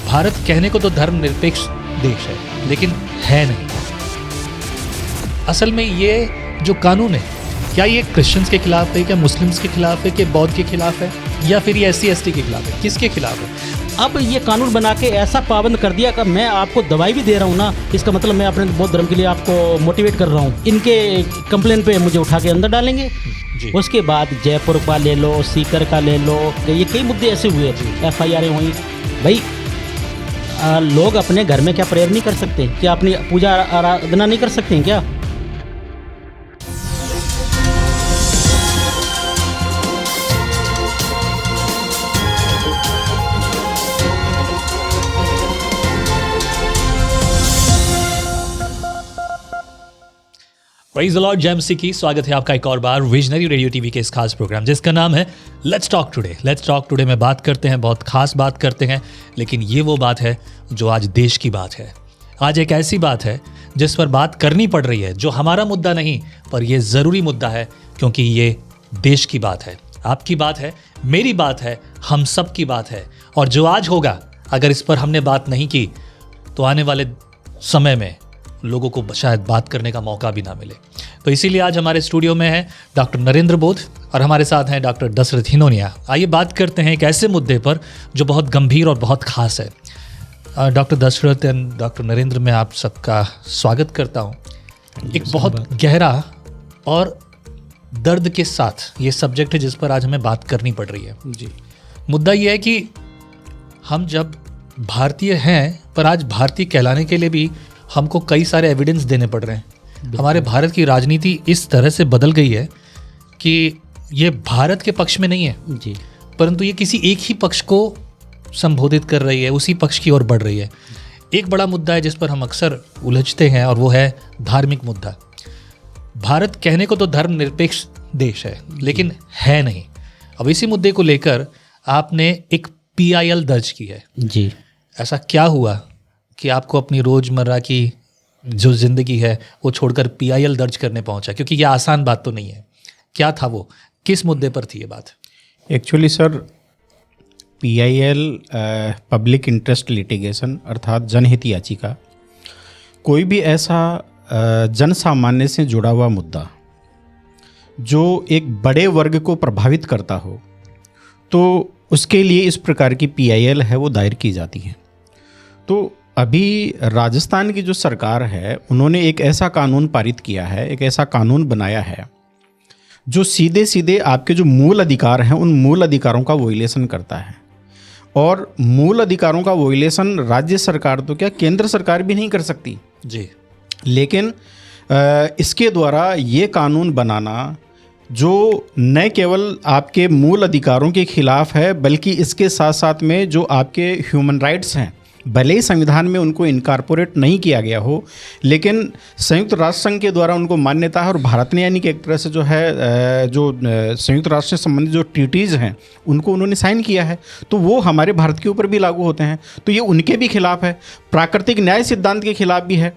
भारत कहने को तो धर्मनिरपेक्ष देश है, लेकिन है नहीं। असल में ये जो कानून है, क्या ये क्रिश्चियंस के खिलाफ है, क्या मुस्लिम्स के खिलाफ है, कि बौद्ध के खिलाफ है, या फिर ये SC/ST के खिलाफ है? किसके खिलाफ है? अब ये कानून बना के ऐसा पाबंद कर दिया कि मैं आपको दवाई भी दे रहा हूँ ना, इसका मतलब मैं अपने बौद्ध धर्म के लिए आपको मोटिवेट कर रहा हूँ। इनके कंप्लेंट पे मुझे उठा के अंदर डालेंगे जी। उसके बाद जयपुर का ले लो, सीकर का ले लो, ये कई मुद्दे ऐसे हुए, FIR हुई। भाई लोग अपने घर में क्या प्रेयर नहीं कर सकते? क्या अपनी पूजा आराधना नहीं कर सकते हैं क्या? प्रेज़ द लॉर्ड, जय मसीह की। स्वागत है आपका एक और बार विजनरी रेडियो टीवी के इस खास प्रोग्राम जिसका नाम है let's talk today. Let's talk today में बात करते हैं, बहुत खास बात करते हैं, लेकिन ये वो बात है जो आज देश की बात है। आज एक ऐसी बात है जिस पर बात करनी पड़ रही है, जो हमारा मुद्दा नहीं, पर यह ज़रूरी मुद्दा है, क्योंकि ये देश की बात है, आपकी बात है, मेरी बात है, हम सब की बात है। और जो आज होगा, अगर इस पर हमने बात नहीं की तो आने वाले समय में लोगों को शायद बात करने का मौका भी ना मिले। तो इसीलिए आज हमारे स्टूडियो में है डॉक्टर नरेंद्र बोध और हमारे साथ हैं डॉक्टर दशरथ हिनोनिया। आइए बात करते हैं एक ऐसे मुद्दे पर जो बहुत गंभीर और बहुत खास है। Doctor Dashrath and doctor Narendra, मैं आप सबका स्वागत करता हूँ। एक बहुत गहरा और दर्द के साथ ये सब्जेक्ट है जिस पर आज हमें बात करनी पड़ रही है जी। मुद्दा ये है कि हम जब भारतीय हैं, पर आज भारतीय कहलाने के लिए भी हमको कई सारे एविडेंस देने पड़ रहे हैं। हमारे भारत की राजनीति इस तरह से बदल गई है कि ये भारत के पक्ष में नहीं है जी, परंतु ये किसी एक ही पक्ष को संबोधित कर रही है, उसी पक्ष की ओर बढ़ रही है। एक बड़ा मुद्दा है जिस पर हम अक्सर उलझते हैं और वो है धार्मिक मुद्दा। भारत कहने को तो धर्मनिरपेक्ष देश है, लेकिन है नहीं। अब इसी मुद्दे को लेकर आपने एक PIL दर्ज की है जी। ऐसा क्या हुआ कि आपको अपनी रोज़मर्रा की जो ज़िंदगी है वो छोड़कर PIL दर्ज करने पहुंचा? क्योंकि ये आसान बात तो नहीं है। क्या था वो, किस मुद्दे पर थी ये बात? Actually sir, PIL public interest litigation अर्थात जनहित याचिका, कोई भी ऐसा जन सामान्य से जुड़ा हुआ मुद्दा जो एक बड़े वर्ग को प्रभावित करता हो, तो उसके लिए इस प्रकार की PIL है वो दायर की जाती है। तो अभी राजस्थान की जो सरकार है, उन्होंने एक ऐसा कानून पारित किया है, एक ऐसा कानून बनाया है जो सीधे सीधे आपके जो मूल अधिकार हैं उन मूल अधिकारों का वोलेशन करता है। और मूल अधिकारों का वोलेशन राज्य सरकार तो क्या, केंद्र सरकार भी नहीं कर सकती जी। लेकिन इसके द्वारा ये कानून बनाना जो न केवल आपके मूल अधिकारों के खिलाफ है, बल्कि इसके साथ साथ में जो आपके ह्यूमन राइट्स हैं, भले ही संविधान में उनको इनकॉर्पोरेट नहीं किया गया हो, लेकिन संयुक्त राष्ट्र संघ के द्वारा उनको मान्यता है। और भारत ने यानी कि एक तरह से जो है जो संयुक्त राष्ट्र से संबंधित जो ट्रीटीज़ हैं उनको उन्होंने साइन किया है, तो वो हमारे भारत के ऊपर भी लागू होते हैं। तो ये उनके भी खिलाफ है, प्राकृतिक न्याय सिद्धांत के खिलाफ भी है।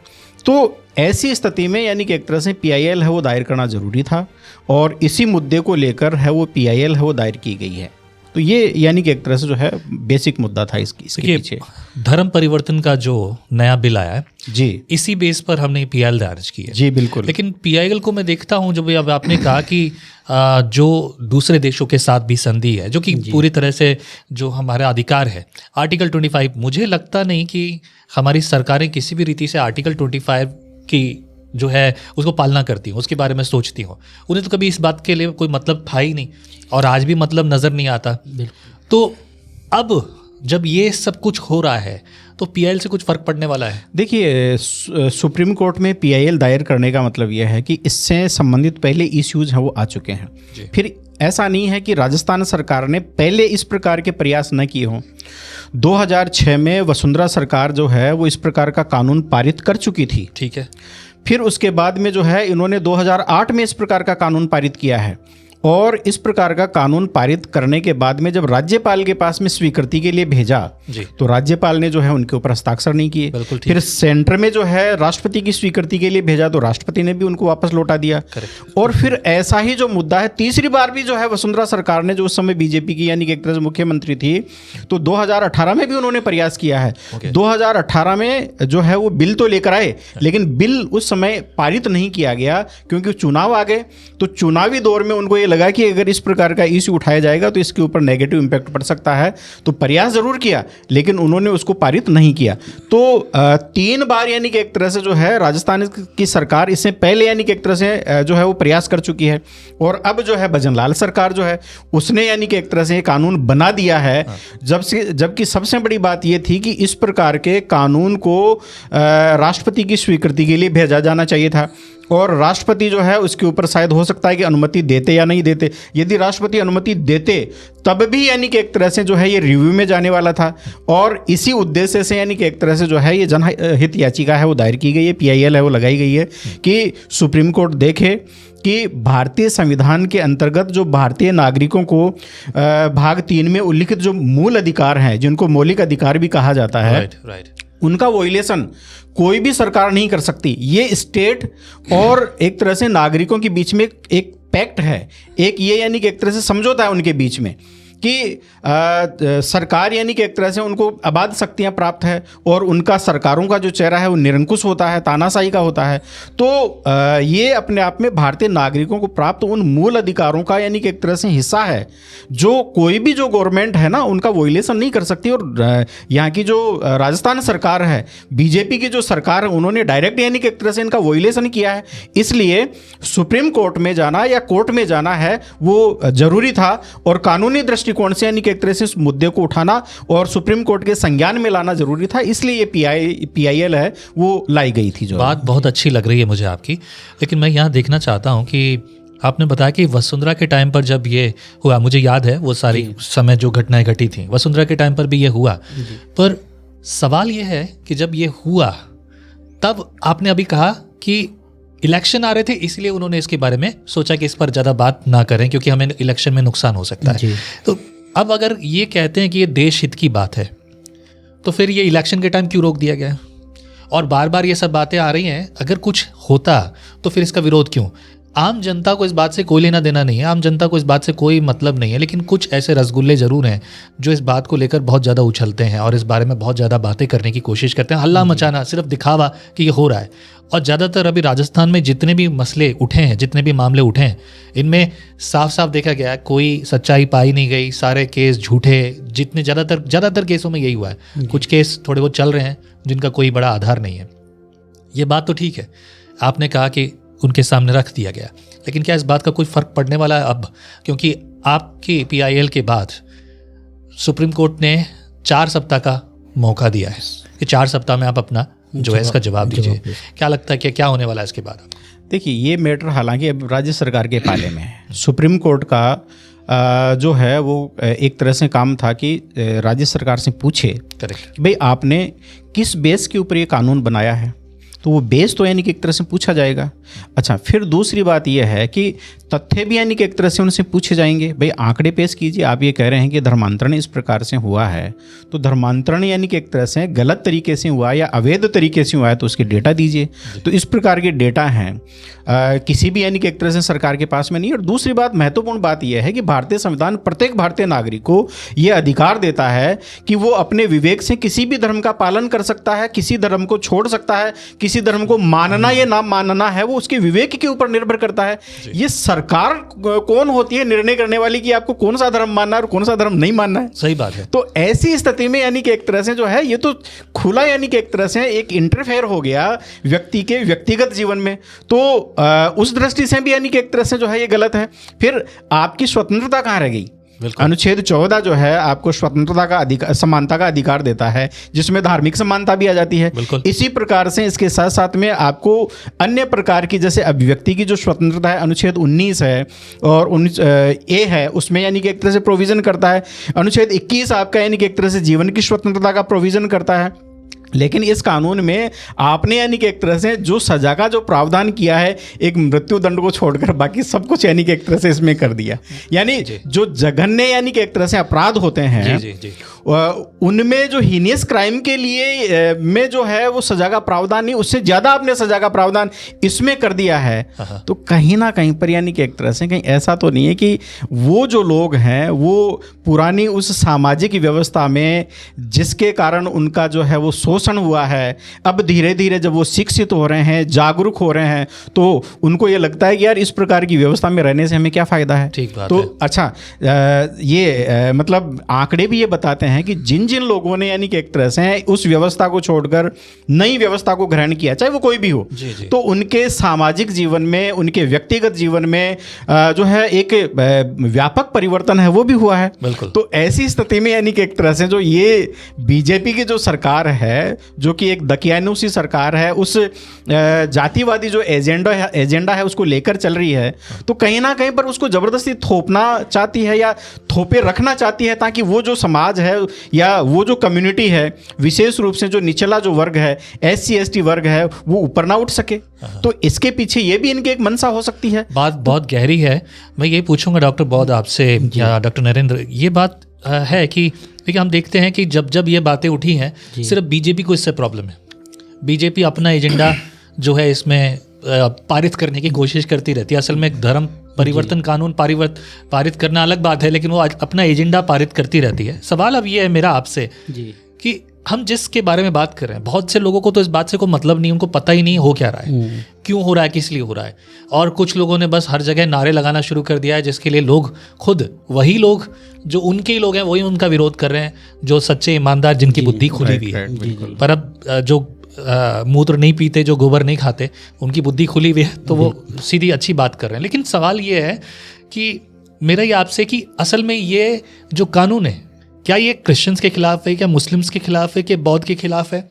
तो ऐसी स्थिति में यानी कि एक तरह से PIL है वो दायर करना ज़रूरी था, और इसी मुद्दे को लेकर है वो PIL है वो दायर की गई है। तो ये यानी कि एक तरह से जो है बेसिक मुद्दा था इसके पीछे। धर्म परिवर्तन का जो नया बिल आया है जी, इसी बेस पर हमने PIL दर्ज की है जी बिल्कुल। लेकिन PIL को मैं देखता हूँ, जब अब आपने कहा कि जो दूसरे देशों के साथ भी संधि है, जो कि पूरी तरह से जो हमारा अधिकार है, आर्टिकल 25, मुझे लगता नहीं कि हमारी सरकारें किसी भी रीति से आर्टिकल 25 की जो है उसको पालना करती हूँ, उसके बारे में सोचती हूँ। उन्हें तो कभी इस बात के लिए कोई मतलब था ही नहीं, और आज भी मतलब नज़र नहीं आता। तो अब जब ये सब कुछ हो रहा है तो PIL से कुछ फ़र्क पड़ने वाला है? देखिए, सुप्रीम कोर्ट में PIL दायर करने का मतलब यह है कि इससे संबंधित पहले इश्यूज हैं वो आ चुके हैं। फिर ऐसा नहीं है कि राजस्थान सरकार ने पहले इस प्रकार के प्रयास न किए हों। 2006 में वसुंधरा सरकार जो है वो इस प्रकार का कानून पारित कर चुकी थी, ठीक है। फिर उसके बाद में जो है इन्होंने 2008 में इस प्रकार का कानून पारित किया है, और इस प्रकार का कानून पारित करने के बाद में जब राज्यपाल के पास में स्वीकृति के लिए भेजा तो राज्यपाल ने जो है उनके ऊपर हस्ताक्षर नहीं किए। फिर सेंटर में जो है राष्ट्रपति की स्वीकृति के लिए भेजा तो राष्ट्रपति ने भी उनको वापस लौटा दिया। और फिर ऐसा ही जो मुद्दा है, तीसरी बार भी जो है वसुंधरा सरकार ने, जो उस समय बीजेपी की यानी कि एक तरह से मुख्यमंत्री थी, तो 2018 में भी उन्होंने प्रयास किया है। 2018 में जो है वो बिल तो लेकर आए, लेकिन बिल उस समय पारित नहीं किया गया क्योंकि चुनाव आ गए। तो चुनावी दौर में उनको ये लगा कि अगर इस प्रकार का इश्यू उठाया जाएगा तो इसके ऊपर नेगेटिव इंपैक्ट पड़ सकता है, तो प्रयास जरूर किया लेकिन उन्होंने उसको पारित नहीं किया। तो 3 बार यानी कि एक तरह से जो है राजस्थान की सरकार इससे पहले यानी कि एक तरह से जो है वो प्रयास कर चुकी है। और अब जो है भजनलाल सरकार जो है उसने यानी कि एक तरह से कानून बना दिया है। जबकि सबसे बड़ी बात ये थी कि इस प्रकार के कानून को राष्ट्रपति की स्वीकृति के लिए भेजा जाना चाहिए था और राष्ट्रपति जो है उसके ऊपर शायद हो सकता है कि अनुमति देते या नहीं देते। यदि राष्ट्रपति अनुमति देते तब भी यानी कि एक तरह से जो है ये रिव्यू में जाने वाला था। और इसी उद्देश्य से यानी कि एक तरह से जो है ये जनहित याचिका है वो दायर की गई है, PIL है वो लगाई गई है कि सुप्रीम कोर्ट देखे कि भारतीय संविधान के अंतर्गत जो भारतीय नागरिकों को भाग 3 में उल्लिखित जो मूल अधिकार हैं, जिनको मौलिक अधिकार भी कहा जाता है, उनका वोलेशन कोई भी सरकार नहीं कर सकती। ये स्टेट और एक तरह से नागरिकों के बीच में एक पैक्ट है, एक ये यानी कि एक तरह से समझौता है उनके बीच में कि सरकार यानी कि एक तरह से उनको अबाध शक्तियाँ प्राप्त है और उनका सरकारों का जो चेहरा है वो निरंकुश होता है, तानाशाही का होता है। तो ये अपने आप में भारतीय नागरिकों को प्राप्त उन मूल अधिकारों का यानी कि एक तरह से हिस्सा है जो कोई भी जो गवर्नमेंट है ना उनका वोलेशन नहीं कर सकती। और यहाँ की जो राजस्थान सरकार है, बीजेपी की जो सरकार है, उन्होंने डायरेक्ट यानी कि एक तरह से इनका वोलेशन किया है। इसलिए सुप्रीम कोर्ट में जाना या कोर्ट में जाना है वो जरूरी था और कानूनी दृष्टिकोण से यानी कि एक तरह से इस मुद्दे को उठाना और सुप्रीम कोर्ट के संज्ञान में लाना जरूरी था। इसलिए ये PIL है वो लाई गई थी। जो बात बहुत अच्छी लग रही है मुझे आपकी, लेकिन मैं यहाँ देखना चाहता हूँ कि आपने बताया कि वसुंधरा के टाइम पर जब ये हुआ, मुझे याद है वो सारी समय जो घटनाएं घटी थी, वसुंधरा के टाइम पर भी ये हुआ। पर सवाल ये है कि जब ये हुआ तब आपने अभी कहा कि इलेक्शन आ रहे थे इसलिए उन्होंने इसके बारे में सोचा कि इस पर ज़्यादा बात ना करें क्योंकि हमें इलेक्शन में नुकसान हो सकता है। तो अब अगर ये कहते हैं कि ये देश हित की बात है तो फिर ये इलेक्शन के टाइम क्यों रोक दिया गया? और बार बार ये सब बातें आ रही हैं, अगर कुछ होता तो फिर इसका विरोध क्यों? आम जनता को इस बात से कोई लेना देना नहीं है, आम जनता को इस बात से कोई मतलब नहीं है, लेकिन कुछ ऐसे रसगुल्ले ज़रूर हैं जो इस बात को लेकर बहुत ज़्यादा उछलते हैं और इस बारे में बहुत ज़्यादा बातें करने की कोशिश करते हैं, हल्ला मचाना, सिर्फ दिखावा कि ये हो रहा है। और ज़्यादातर अभी राजस्थान में जितने भी मसले उठे हैं, जितने भी मामले उठे हैं, इनमें साफ साफ देखा गया है कोई सच्चाई पाई नहीं गई, सारे केस झूठे, जितने ज़्यादातर केसों में यही हुआ है। कुछ केस थोड़े बहुत चल रहे हैं जिनका कोई बड़ा आधार नहीं है। ये बात तो ठीक है, आपने कहा कि उनके सामने रख दिया गया, लेकिन क्या इस बात का कोई फ़र्क पड़ने वाला है अब? क्योंकि आपकी PIL के बाद सुप्रीम कोर्ट ने 4 सप्ताह का मौका दिया है कि 4 सप्ताह में आप अपना जो है इसका जवाब दीजिए। क्या लगता है कि क्या होने वाला है इसके बाद? देखिए, ये मैटर हालांकि अब राज्य सरकार के पाले में है। सुप्रीम कोर्ट का जो है वो एक तरह से काम था कि राज्य सरकार से पूछे कि भाई आपने किस बेस के ऊपर ये कानून बनाया है, तो वो बेस तो यानी कि एक तरह से पूछा जाएगा। अच्छा, फिर दूसरी बात यह है कि तथ्य भी यानी कि एक तरह से उनसे पूछे जाएंगे। भाई आंकड़े पेश कीजिए, आप ये कह रहे हैं कि धर्मांतरण इस प्रकार से हुआ है, तो धर्मांतरण यानी कि एक तरह से गलत तरीके से हुआ या अवैध तरीके से हुआ है तो उसके डेटा दीजिए। तो इस प्रकार के डेटा हैं किसी भी यानी कि एक तरह से सरकार के पास में नहीं। और दूसरी बात, महत्वपूर्ण बात यह है कि भारतीय संविधान प्रत्येक भारतीय नागरिक को यह अधिकार देता है कि वो अपने विवेक से किसी भी धर्म का पालन कर सकता है, किसी धर्म को छोड़ सकता है, किसी धर्म को मानना या ना मानना है वो उसके विवेक के ऊपर निर्भर करता है। ये सरकार कौन होती है निर्णय करने वाली कि आपको कौन सा धर्म मानना है और कौन सा धर्म नहीं मानना है? सही बात है। तो ऐसी स्थिति में यानी कि एक तरह से जो है ये तो खुला यानी कि एक तरह से एक इंटरफेयर हो गया व्यक्ति के व्यक्तिगत जीवन में। तो उस दृष्टि से भी यानी कि एक तरह से जो है ये गलत है। फिर आपकी स्वतंत्रता कहाँ रह गई? अनुच्छेद 14 जो है आपको स्वतंत्रता का अधिकार, समानता का अधिकार देता है, जिसमें धार्मिक समानता भी आ जाती है। इसी प्रकार से इसके साथ साथ में आपको अन्य प्रकार की जैसे अभिव्यक्ति की जो स्वतंत्रता है अनुच्छेद 19 है और 19A है, उसमें यानी कि एक तरह से प्रोविजन करता है। अनुच्छेद 21 आपका यानी कि एक तरह से जीवन की स्वतंत्रता का प्रोविजन करता है। लेकिन इस कानून में आपने यानी कि एक तरह से जो सजा का जो प्रावधान किया है, एक मृत्युदंड को छोड़कर बाकी सब कुछ यानी कि एक तरह से इसमें कर दिया। यानी जो जघन्य यानी कि एक तरह से अपराध होते हैं, उनमें जो हीनियस क्राइम के लिए में जो है वो सजा का प्रावधान नहीं, उससे ज़्यादा आपने सजा का प्रावधान इसमें कर दिया है। तो कहीं ना कहीं पर यानी कि एक तरह से कहीं ऐसा तो नहीं है कि वो जो लोग हैं वो पुरानी उस सामाजिक व्यवस्था में जिसके कारण उनका जो है वो शोषण हुआ है, अब धीरे धीरे जब वो शिक्षित हो रहे हैं, जागरूक हो रहे हैं, तो उनको ये लगता है कि यार इस प्रकार की व्यवस्था में रहने से हमें क्या फ़ायदा है। ठीक बात तो है। अच्छा, ये मतलब आंकड़े भी ये बताते हैं कि जिन जिन लोगों ने यानी कि एक तरह से उस व्यवस्था को छोड़कर नई व्यवस्था को ग्रहण किया, चाहे वो कोई भी हो, तो उनके सामाजिक जीवन में, उनके व्यक्तिगत जीवन में जो है एक व्यापक परिवर्तन है वो भी हुआ है। बिल्कुल। तो ऐसी स्थिति में यानी कि एक तरह से जो ये बीजेपी की जो सरकार है, जो कि एक दकियानूसी सरकार है, उस जातिवादी जो एजेंडा है उसको लेकर चल रही है, तो कहीं ना कहीं पर उसको जबरदस्ती थोपना चाहती है या थोपे रखना चाहती है, ताकि वो जो समाज है या वो जो कम्युनिटी है, विशेष रूप से जो निचला जो वर्ग है, SC ST वर्ग है, वो ऊपर ना उठ सके। तो इसके पीछे ये भी इनकी एक मंशा हो सकती है। बात बहुत गहरी है। मैं ये पूछूंगा डॉक्टर बौद्ध आपसे या डॉक्टर नरेंद्र, ये बात है कि देखिए हम देखते हैं कि जब जब ये बातें उठी हैं, सिर्फ बीजेपी को इससे प्रॉब्लम है। बीजेपी अपना एजेंडा जो है इसमें पारित करने की कोशिश करती रहती है। असल में धर्म परिवर्तन कानून पारित करना अलग बात है, लेकिन वो अपना एजेंडा पारित करती रहती है। सवाल अब ये है मेरा आपसे कि हम जिसके बारे में बात कर रहे हैं, बहुत से लोगों को तो इस बात से कोई मतलब नहीं, उनको पता ही नहीं हो क्या रहा है, क्यों हो रहा है, किस लिए हो रहा है। और कुछ लोगों ने बस हर जगह नारे लगाना शुरू कर दिया है, जिसके लिए लोग खुद वही लोग जो उनके ही लोग हैं वही उनका विरोध कर रहे हैं, जो सच्चे ईमानदार जिनकी बुद्धि खुली हुई है। पर अब जो मूत्र नहीं पीते, जो गोबर नहीं खाते, उनकी बुद्धि खुली हुई है, तो वो सीधी अच्छी बात कर रहे हैं। लेकिन सवाल ये है कि मेरा ये आपसे कि असल में ये जो कानून है, क्या ये क्रिश्चियंस के खिलाफ है, क्या मुस्लिम्स के खिलाफ है, क्या बौद्ध के खिलाफ है,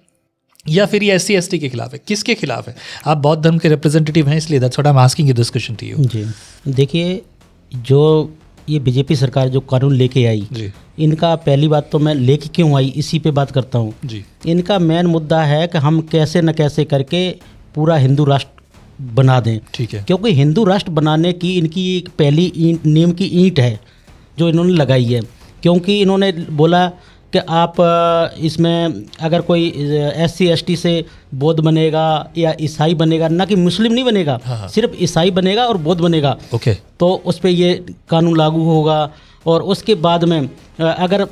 या फिर ये SC ST के खिलाफ है, किसके खिलाफ है? आप बौद्ध धर्म के रिप्रेजेंटेटिव हैं, इसलिए that's what I am asking you this question to you. जी देखिए, जो ये बीजेपी सरकार जो कानून लेके आई, इनका पहली बात तो मैं लेके क्यों आई इसी पे बात करता हूँ जी। इनका मेन मुद्दा है कि हम कैसे न कैसे करके पूरा हिंदू राष्ट्र बना दें। ठीक है। क्योंकि हिंदू राष्ट्र बनाने की इनकी एक पहली नीम की ईंट है जो इन्होंने लगाई है। क्योंकि इन्होंने बोला कि आप इसमें अगर कोई SC ST से बौद्ध बनेगा या ईसाई बनेगा, ना कि मुस्लिम नहीं बनेगा, सिर्फ ईसाई बनेगा और बौद्ध बनेगा, तो उस पर ये कानून लागू होगा। और उसके बाद में अगर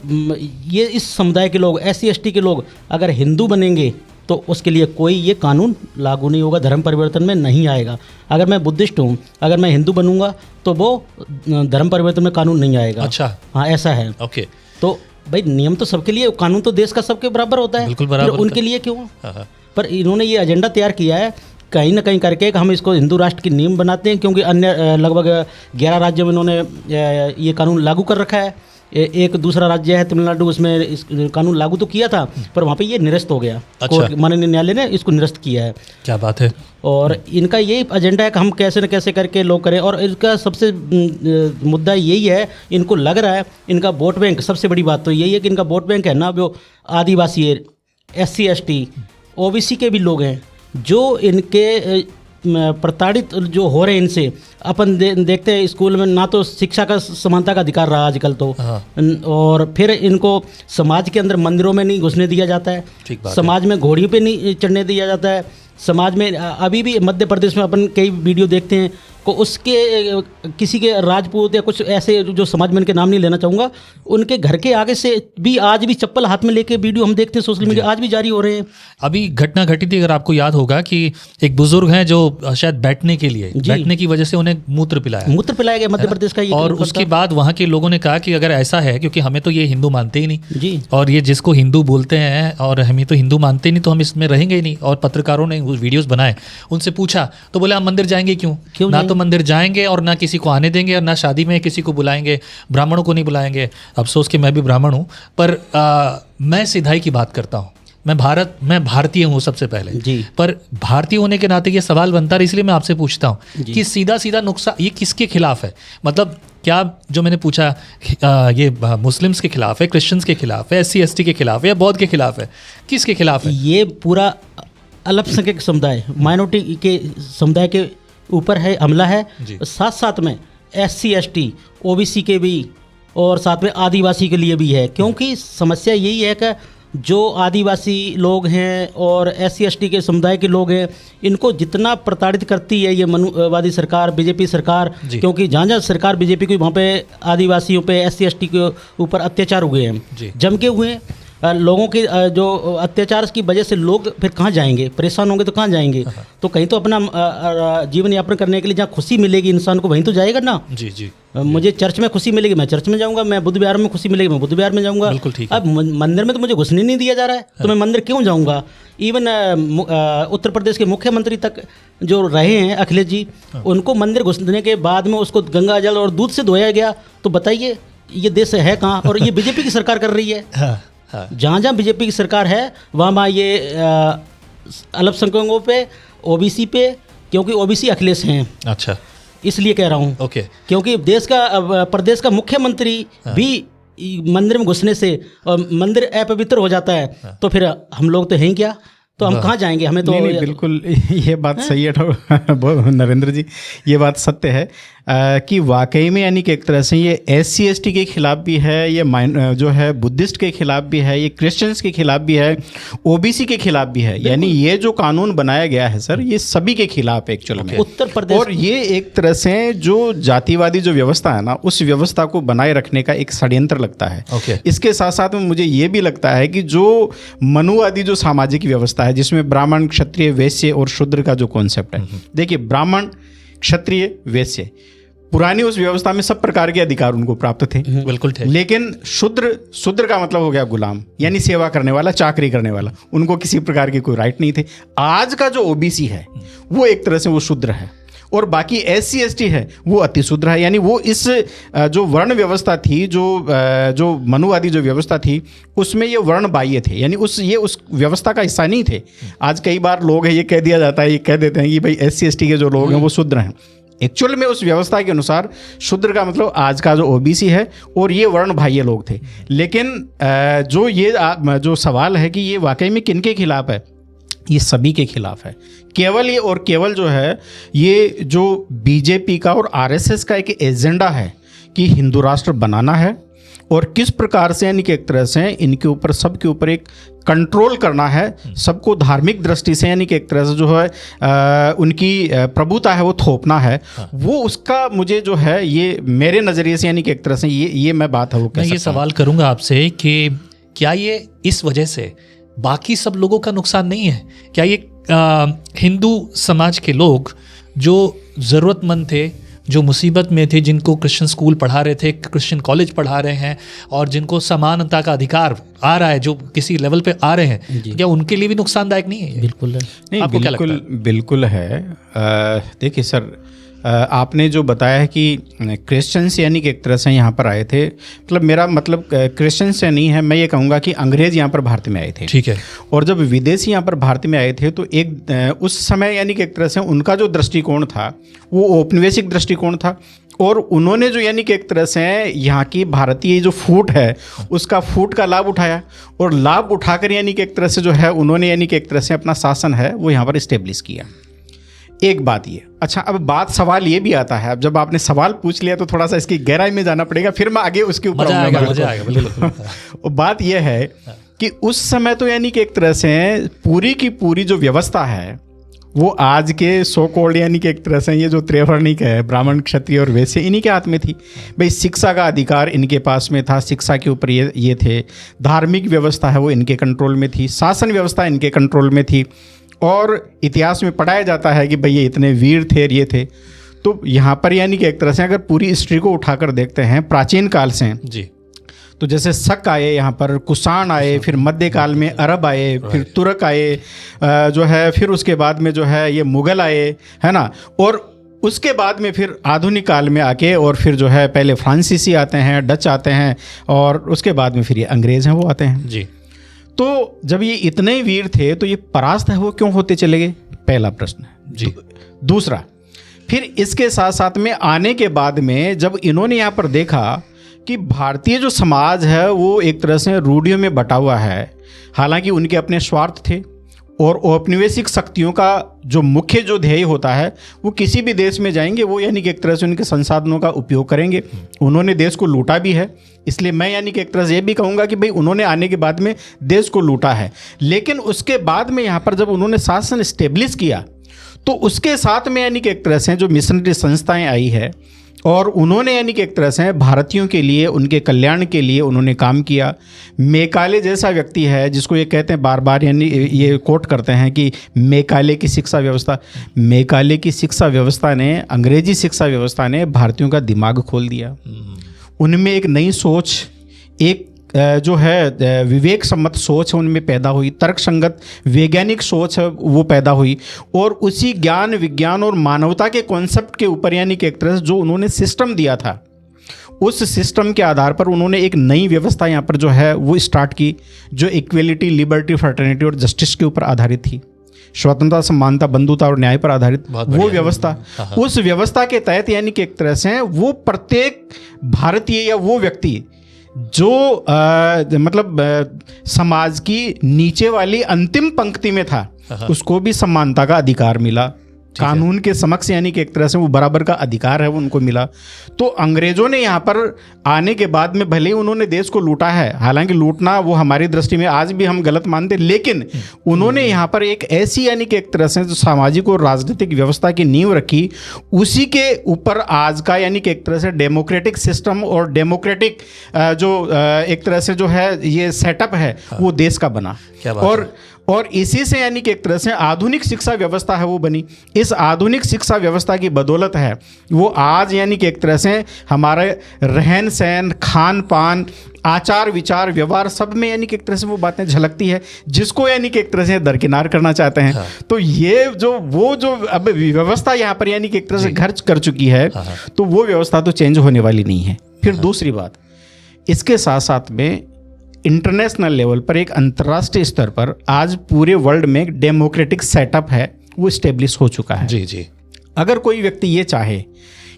ये इस समुदाय के लोग, SC ST के लोग अगर हिंदू बनेंगे तो उसके लिए कोई ये कानून लागू नहीं होगा, धर्म परिवर्तन में नहीं आएगा। अगर मैं बुद्धिस्ट हूँ, अगर मैं हिंदू बनूंगा तो वो धर्म परिवर्तन में कानून नहीं आएगा। अच्छा, हाँ ऐसा है। ओके, तो भाई नियम तो सबके लिए, कानून तो देश का सबके बराबर होता है, बिल्कुल बराबर, उनके लिए क्यों? पर इन्होंने ये एजेंडा तैयार किया है कहीं ना कहीं करके हम इसको हिंदू राष्ट्र की नींव बनाते हैं। क्योंकि अन्य लगभग 11 राज्यों में इन्होंने ये कानून लागू कर रखा है। एक दूसरा राज्य है तमिलनाडु, उसमें इस कानून लागू तो किया था, पर वहाँ पे ये निरस्त हो गया। अच्छा। माननीय न्यायालय ने इसको निरस्त किया है। क्या बात है। और इनका यही एजेंडा है कि हम कैसे न कैसे करके लोग करें। और इनका सबसे मुद्दा यही है, इनको लग रहा है इनका वोट बैंक, सबसे बड़ी बात तो यही है कि इनका वोट बैंक है ना, वो आदिवासी है, SC ST OBC के भी लोग हैं, जो इनके प्रताड़ित जो हो रहे हैं इनसे। अपन देखते हैं स्कूल में ना तो शिक्षा का समानता का अधिकार रहा आजकल तो, और फिर इनको समाज के अंदर मंदिरों में नहीं घुसने दिया जाता है, समाज में घोड़ियों पे नहीं चढ़ने दिया जाता है। समाज में अभी भी मध्य प्रदेश में अपन कई वीडियो देखते हैं को उसके किसी के राजपूत या कुछ ऐसे जो समाज में उनके नाम नहीं लेना चाहूँगा, उनके घर के आगे से भी आज भी चप्पल हाथ में लेके वीडियो हम देखते हैं सोशल मीडिया, आज भी जारी हो रहे हैं। अभी घटना घटी थी, अगर आपको याद होगा, कि एक बुजुर्ग हैं जो शायद बैठने की वजह से उन्हें मूत्र पिलाया गया मध्य प्रदेश का। और उसके बाद वहाँ के लोगों ने कहा कि अगर ऐसा है, क्योंकि हमें तो ये हिंदू मानते ही नहीं जी, और ये जिसको हिंदू बोलते हैं और हमें तो हिंदू मानते नहीं, तो हम इसमें रहेंगे ही नहीं। और पत्रकारों ने वीडियोस बनाए, उनसे पूछा तो बोले हम मंदिर जाएंगे क्यों ना तो मंदिर जाएंगे और ना किसी को आने देंगे और ना शादी में किसी को बुलाएंगे, ब्राह्मणों को नहीं बुलाएंगे। अफसोस कि मैं भी ब्राह्मण हूँ, पर मैं सिधाई की बात करता हूँ। मैं भारतीय हूँ सबसे पहले जी, पर भारतीय होने के नाते ये सवाल बनता है, इसलिए मैं आपसे पूछता हूँ कि सीधा नुक्सा ये किसके खिलाफ है? मतलब क्या जो मैंने पूछा ये मुस्लिम्स के खिलाफ है, क्रिश्चियंस के खिलाफ है, SC ST के खिलाफ है या बौद्ध के खिलाफ है, किसके खिलाफ है? ये पूरा अल्पसंख्यक समुदाय, माइनॉरिटी के समुदाय के ऊपर है, हमला है। साथ साथ में SC ST OBC के भी और साथ में आदिवासी के लिए भी है, क्योंकि समस्या यही है कि जो आदिवासी लोग हैं और SC ST के समुदाय के लोग हैं, इनको जितना प्रताड़ित करती है ये मनुवादी सरकार, बीजेपी सरकार, क्योंकि जहाँ जहाँ सरकार बीजेपी की वहाँ पे आदिवासियों पे SC ST के ऊपर अत्याचार हुए हैं, जम के हुए हैं। लोगों के जो अत्याचार की वजह से लोग फिर कहाँ जाएंगे, परेशान होंगे तो कहाँ जाएंगे? तो कहीं तो अपना जीवन यापन करने के लिए जहाँ खुशी मिलेगी इंसान को वहीं तो जाएगा ना। जी। मुझे चर्च में खुशी मिलेगी, मैं चर्च में जाऊंगा। मैं बुद्ध विहार में खुशी मिलेगी, मैं बुद्ध विहार में जाऊंगा। अब मंदिर में तो मुझे घुसने नहीं दिया जा रहा है, तो मैं मंदिर क्यों जाऊंगा? इवन उत्तर प्रदेश के मुख्यमंत्री तक जो रहे हैं अखिलेश जी, उनको मंदिर घुसने के बाद में उसको गंगा जल और दूध से धोया गया। तो बताइए ये देश है कहाँ? और ये बीजेपी की सरकार कर रही है। जहाँ जहाँ बीजेपी की सरकार है वहाँ ये अल्पसंख्यकों पे, OBC पे, क्योंकि OBC अखिलेश हैं। अच्छा, इसलिए कह रहा हूँ। ओके। क्योंकि प्रदेश का मुख्यमंत्री भी मंदिर में घुसने से मंदिर अपवित्र हो जाता है, तो फिर हम लोग तो हैं क्या? तो हम कहाँ जाएंगे? हमें तो नहीं, बिल्कुल ये बात सही है नरेंद्र जी, ये बात सत्य है कि वाकई में यानी कि एक तरह से ये SC ST के खिलाफ भी है, ये जो है बुद्धिस्ट के खिलाफ भी है, ये क्रिश्चियंस के खिलाफ भी है, OBC के खिलाफ भी है। यानी ये जो कानून बनाया गया है सर, ये सभी के खिलाफ एक्चुअल में उत्तर प्रदेश। और ये एक तरह से जो जातिवादी जो व्यवस्था है ना, उस व्यवस्था को बनाए रखने का एक षड्यंत्र लगता है। इसके साथ साथ में मुझे ये भी लगता है कि जो मनुवादी जो सामाजिक व्यवस्था है, जिसमें ब्राह्मण, क्षत्रिय, वैश्य और शूद्र का जो कॉन्सेप्ट है, देखिए ब्राह्मण, क्षत्रिय, वैश्य, पुरानी उस व्यवस्था में सब प्रकार के अधिकार उनको प्राप्त थे, बिल्कुल थे। लेकिन शूद्र का मतलब हो गया गुलाम, यानी सेवा करने वाला, चाकरी करने वाला, उनको किसी प्रकार के कोई राइट नहीं थे। आज का जो OBC है वो एक तरह से वो शूद्र है, और बाकी SC ST है वो अति शूद्र है। यानी वो इस जो वर्ण व्यवस्था थी, जो मनुवादी जो व्यवस्था थी, उसमें ये वर्ण बाह्य थे, यानी ये उस व्यवस्था का हिस्सा नहीं थे। आज कई बार लोग है ये कह दिया जाता है, ये कह देते हैं कि भाई SC ST के जो लोग हैं वो शूद्र हैं। एक्चुअल में उस व्यवस्था के अनुसार शूद्र का मतलब आज का जो OBC है, और ये वर्ण बाह्य लोग थे। लेकिन जो सवाल है कि ये वाकई में किनके खिलाफ है, ये सभी के खिलाफ है। केवल ये और केवल जो है ये जो बीजेपी का और RSS का एक एजेंडा है कि हिंदू राष्ट्र बनाना है, और किस प्रकार से यानी कि एक तरह से इनके ऊपर, सबके ऊपर एक कंट्रोल करना है, सबको धार्मिक दृष्टि से यानी कि एक तरह से जो है उनकी प्रभुता है वो थोपना है। वो उसका मुझे जो है ये मेरे नज़रिए से यानी कि एक तरह से ये मैं बात है वो मैं ये सवाल करूँगा आपसे कि क्या ये इस वजह से बाकी सब लोगों का नुकसान नहीं है? क्या ये हिंदू समाज के लोग जो ज़रूरतमंद थे, जो मुसीबत में थे, जिनको क्रिश्चियन स्कूल पढ़ा रहे थे, क्रिश्चियन कॉलेज पढ़ा रहे हैं, और जिनको समानता का अधिकार आ रहा है, जो किसी लेवल पे आ रहे हैं, क्या उनके लिए भी नुकसानदायक नहीं है? बिल्कुल नहीं, बिल्कुल है। देखिए सर, आपने जो बताया है कि क्रिश्चियंस यानी कि एक तरह से यहाँ पर आए थे, मतलब मेरा मतलब क्रिश्चियन से नहीं है, मैं ये कहूँगा कि अंग्रेज़ यहाँ पर भारत में आए थे। ठीक है। और जब विदेशी यहाँ पर भारत में आए थे तो एक उस समय यानी कि एक तरह से उनका जो दृष्टिकोण था वो औपनिवेशिक दृष्टिकोण था, और उन्होंने जो यानी कि एक तरह से यहाँ की भारतीय जो फूट है उसका फूट का लाभ उठाया, और लाभ उठाकर यानी कि एक तरह से जो है उन्होंने यानी कि एक तरह से अपना शासन है वो यहाँ पर इस्टेब्लिश किया। एक बात ये। अच्छा, अब सवाल ये भी आता है, अब जब आपने सवाल पूछ लिया तो थोड़ा सा इसकी गहराई में जाना पड़ेगा, फिर मैं आगे उसके ऊपर आऊंगा। बात ये है कि उस समय तो यानी कि एक तरह से पूरी की पूरी जो व्यवस्था है वो आज के सो कॉल्ड यानी कि एक तरह से ये जो त्रिवर्णिक है, ब्राह्मण, क्षत्रिय और वैश्य, इन्हीं के हाथ में थी। भाई शिक्षा का अधिकार इनके पास में था, शिक्षा के ऊपर ये थे, धार्मिक व्यवस्था है वो इनके कंट्रोल में थी, शासन व्यवस्था इनके कंट्रोल में थी, और इतिहास में पढ़ाया जाता है कि भाई ये इतने वीर थे, ये थे। तो यहाँ पर यानी कि एक तरह से अगर पूरी हिस्ट्री को उठाकर देखते हैं प्राचीन काल से जी, तो जैसे शक आए, यहाँ पर कुषाण आए, फिर मध्यकाल में अरब आए, फिर तुर्क आए, जो है फिर उसके बाद में जो है ये मुग़ल आए, है ना, और उसके बाद में फिर आधुनिक काल में आके और फिर जो है पहले फ्रांसीसी आते हैं, डच आते हैं, और उसके बाद में फिर ये अंग्रेज़ हैं वो आते हैं जी। तो जब ये इतने वीर थे तो ये परास्त है वो क्यों होते चले गए, पहला प्रश्न जी। दूसरा, फिर इसके साथ साथ में आने के बाद में जब इन्होंने यहाँ पर देखा कि भारतीय जो समाज है वो एक तरह से रूढ़ियों में बटा हुआ है, हालांकि उनके अपने स्वार्थ थे और औपनिवेशिक शक्तियों का जो मुख्य जो ध्येय होता है वो किसी भी देश में जाएंगे वो यानी कि एक तरह से उनके संसाधनों का उपयोग करेंगे। उन्होंने देश को लूटा भी है, इसलिए मैं यानी कि एक तरह से ये भी कहूँगा कि भाई उन्होंने आने के बाद में देश को लूटा है। लेकिन उसके बाद में यहाँ पर जब उन्होंने शासन इस्टेब्लिश किया तो उसके साथ में यानी कि एक तरह से जो मिशनरी संस्थाएँ आई है और उन्होंने यानी कि एक तरह से भारतीयों के लिए उनके कल्याण के लिए उन्होंने काम किया। मेकाले जैसा व्यक्ति है जिसको ये कहते हैं बार बार यानी ये कोट करते हैं कि मेकाले की शिक्षा व्यवस्था, मेकाले की शिक्षा व्यवस्था ने, अंग्रेजी शिक्षा व्यवस्था ने भारतीयों का दिमाग खोल दिया। उनमें एक नई सोच, एक जो है विवेक सम्मत सोच है उनमें पैदा हुई, तर्क संगत वैज्ञानिक सोच है वो पैदा हुई और उसी ज्ञान विज्ञान और मानवता के कॉन्सेप्ट के ऊपर यानी कि एक तरह से जो उन्होंने सिस्टम दिया था उस सिस्टम के आधार पर उन्होंने एक नई व्यवस्था यहाँ पर जो है वो स्टार्ट की जो इक्वेलिटी, लिबर्टी, फ्रेटर्निटी और जस्टिस के ऊपर आधारित थी, स्वतंत्रता, समानता, बंधुता और न्याय पर आधारित वो व्यवस्था। उस व्यवस्था के तहत यानी कि एक तरह से वो प्रत्येक भारतीय या वो व्यक्ति जो समाज की नीचे वाली अंतिम पंक्ति में था उसको भी समानता का अधिकार मिला, कानून के समक्ष यानी कि एक तरह से वो बराबर का अधिकार है वो उनको मिला। तो अंग्रेजों ने यहाँ पर आने के बाद में भले ही उन्होंने देश को लूटा है, हालांकि लूटना वो हमारी दृष्टि में आज भी हम गलत मानते, लेकिन उन्होंने यहाँ पर एक ऐसी यानी कि एक तरह से जो सामाजिक और राजनीतिक व्यवस्था की नींव रखी, उसी के ऊपर आज का यानी कि एक तरह से डेमोक्रेटिक सिस्टम और डेमोक्रेटिक जो एक तरह से जो है ये सेटअप है वो देश का बना। और इसी से यानी कि एक तरह से आधुनिक शिक्षा व्यवस्था है वो बनी। इस आधुनिक शिक्षा व्यवस्था की बदौलत है वो आज यानी कि एक तरह से हमारे रहन सहन, खान पान, आचार विचार, व्यवहार सब में यानी कि एक तरह से वो बातें झलकती है जिसको यानी कि एक तरह से दरकिनार करना चाहते हैं। तो ये जो अब व्यवस्था यहाँ पर यानी कि एक तरह से घर कर चुकी है तो वो व्यवस्था तो चेंज होने वाली नहीं है। फिर दूसरी बात, इसके साथ साथ में इंटरनेशनल लेवल पर एक अंतर्राष्ट्रीय स्तर पर आज पूरे वर्ल्ड में एक डेमोक्रेटिक सेटअप है वो स्टेब्लिश हो चुका है। जी। अगर कोई व्यक्ति ये चाहे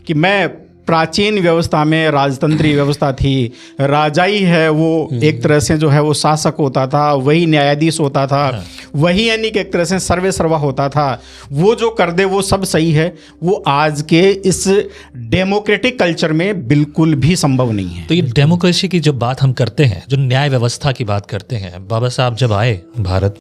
कि मैं प्राचीन व्यवस्था में राजतंत्री व्यवस्था थी, राजाई है वो एक तरह से जो है वो शासक होता था, वही न्यायाधीश होता था, वही यानी कि एक तरह से सर्वे सर्वा होता था, वो जो कर दे वो सब सही है, वो आज के इस डेमोक्रेटिक कल्चर में बिल्कुल भी संभव नहीं है। तो ये डेमोक्रेसी की जब बात हम करते हैं, जो न्याय व्यवस्था की बात करते हैं, बाबा साहब जब आए भारत